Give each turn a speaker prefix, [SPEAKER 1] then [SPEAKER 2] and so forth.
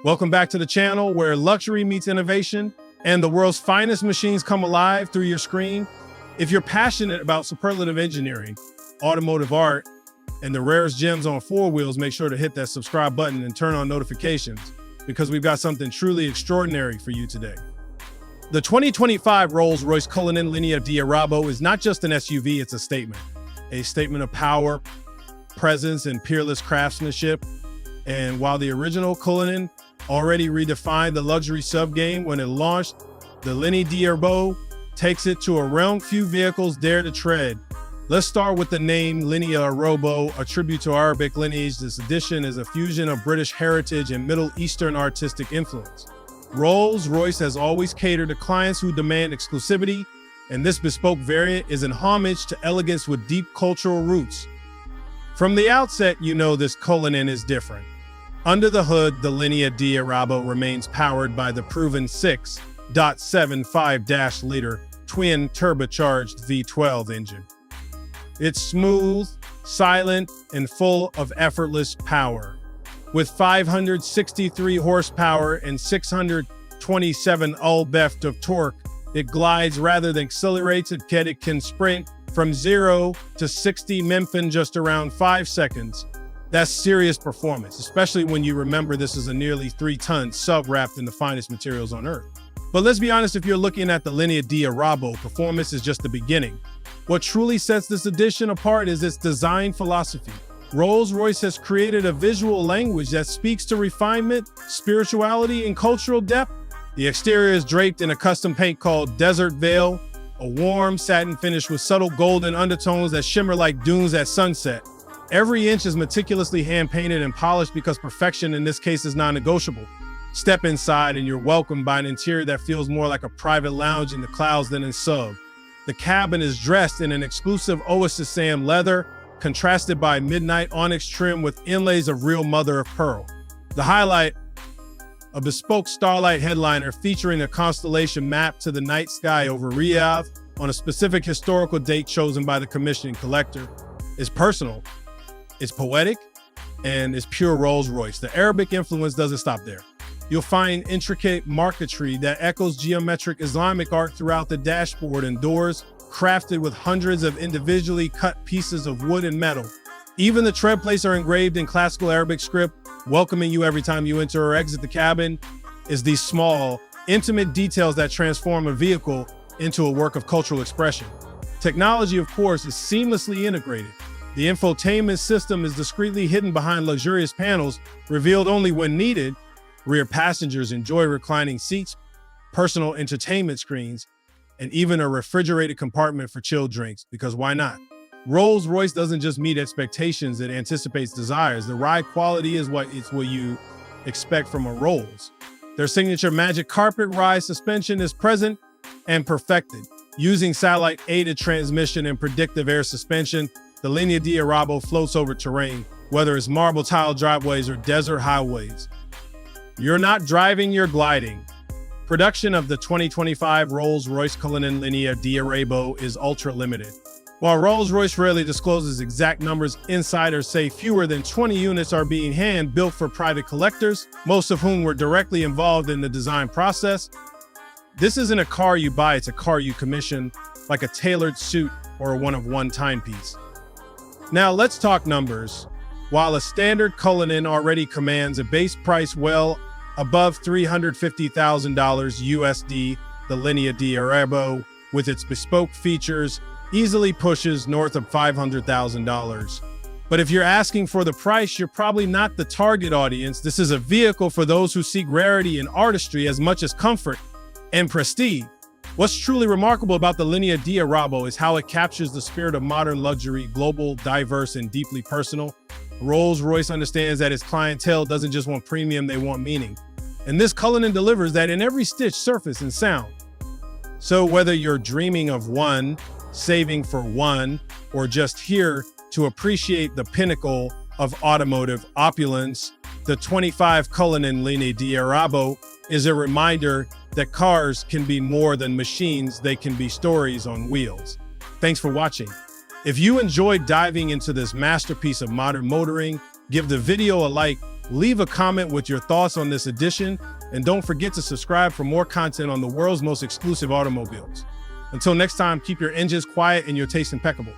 [SPEAKER 1] Welcome back to the channel where luxury meets innovation and the world's finest machines come alive through your screen. If you're passionate about superlative engineering, automotive art, and the rarest gems on four wheels, make sure to hit that subscribe button and turn on notifications because we've got something truly extraordinary for you today. The 2025 Rolls-Royce Cullinan Linea D'Arabo is not just an SUV, it's a statement of power, presence, and peerless craftsmanship. And while the original Cullinan already redefined the luxury sub-game when it launched, the Linea D'Arabo takes it to a realm few vehicles dare to tread. Let's start with the name Linea D'Arabo, a tribute to Arabic lineage. This edition is a fusion of British heritage and Middle Eastern artistic influence. Rolls-Royce has always catered to clients who demand exclusivity, and this bespoke variant is an homage to elegance with deep cultural roots. From the outset, you know this Cullinan is different. Under the hood, the Linea D'Arabo remains powered by the proven 6.75-liter twin turbocharged V12 engine. It's smooth, silent, and full of effortless power. With 563 horsepower and 627 lb-ft of torque, it glides rather than accelerates. It can sprint from 0 to 60 mph in just around 5 seconds. That's serious performance, especially when you remember this is a nearly 3-ton sub wrapped in the finest materials on Earth. But let's be honest, if you're looking at the Linea D'Arabo, performance is just the beginning. What truly sets this edition apart is its design philosophy. Rolls-Royce has created a visual language that speaks to refinement, spirituality, and cultural depth. The exterior is draped in a custom paint called Desert Veil, a warm satin finish with subtle golden undertones that shimmer like dunes at sunset. Every inch is meticulously hand-painted and polished because perfection in this case is non-negotiable. Step inside and you're welcomed by an interior that feels more like a private lounge in the clouds than in sub. The cabin is dressed in an exclusive Oasis Sam leather, contrasted by midnight onyx trim with inlays of real mother of pearl. The highlight, a bespoke Starlight headliner featuring a constellation map to the night sky over Riyadh on a specific historical date chosen by the commissioning collector, is personal, it's poetic, and it's pure Rolls-Royce. The Arabic influence doesn't stop there. You'll find intricate marquetry that echoes geometric Islamic art throughout the dashboard and doors, crafted with hundreds of individually cut pieces of wood and metal. Even the tread plates are engraved in classical Arabic script, welcoming you every time you enter or exit the cabin. Is these small, intimate details that transform a vehicle into a work of cultural expression. Technology, of course, is seamlessly integrated. The infotainment system is discreetly hidden behind luxurious panels, revealed only when needed. Rear passengers enjoy reclining seats, personal entertainment screens, and even a refrigerated compartment for chilled drinks, because why not? Rolls-Royce doesn't just meet expectations, it anticipates desires. The ride quality is what you expect from a Rolls. Their signature magic carpet ride suspension is present and perfected. Using satellite-aided transmission and predictive air suspension, the Linea D'Arabo floats over terrain, whether it's marble tile driveways or desert highways. You're not driving, you're gliding. Production of the 2025 Rolls-Royce Cullinan Linea D'Arabo is ultra-limited. While Rolls-Royce rarely discloses exact numbers, insiders say fewer than 20 units are being hand-built for private collectors, most of whom were directly involved in the design process. This isn't a car you buy, it's a car you commission, like a tailored suit or a one-of-one timepiece. Now let's talk numbers. While a standard Cullinan already commands a base price well above $350,000 USD, the Linea D'Arabo, with its bespoke features, easily pushes north of $500,000. But if you're asking for the price, you're probably not the target audience. This is a vehicle for those who seek rarity and artistry as much as comfort and prestige. What's truly remarkable about the Linea D'Arabo is how it captures the spirit of modern luxury, global, diverse, and deeply personal. Rolls-Royce understands that its clientele doesn't just want premium, they want meaning. And this Cullinan delivers that in every stitch, surface, and sound. So whether you're dreaming of one, saving for one, or just here to appreciate the pinnacle of automotive opulence, the 25 Cullinan Linea D'Arabo is a reminder that cars can be more than machines, they can be stories on wheels. Thanks for watching. If you enjoyed diving into this masterpiece of modern motoring, give the video a like Leave a comment with your thoughts on this edition, and don't forget to subscribe for more content on the world's most exclusive automobiles. Until next time, keep your engines quiet and your taste impeccable.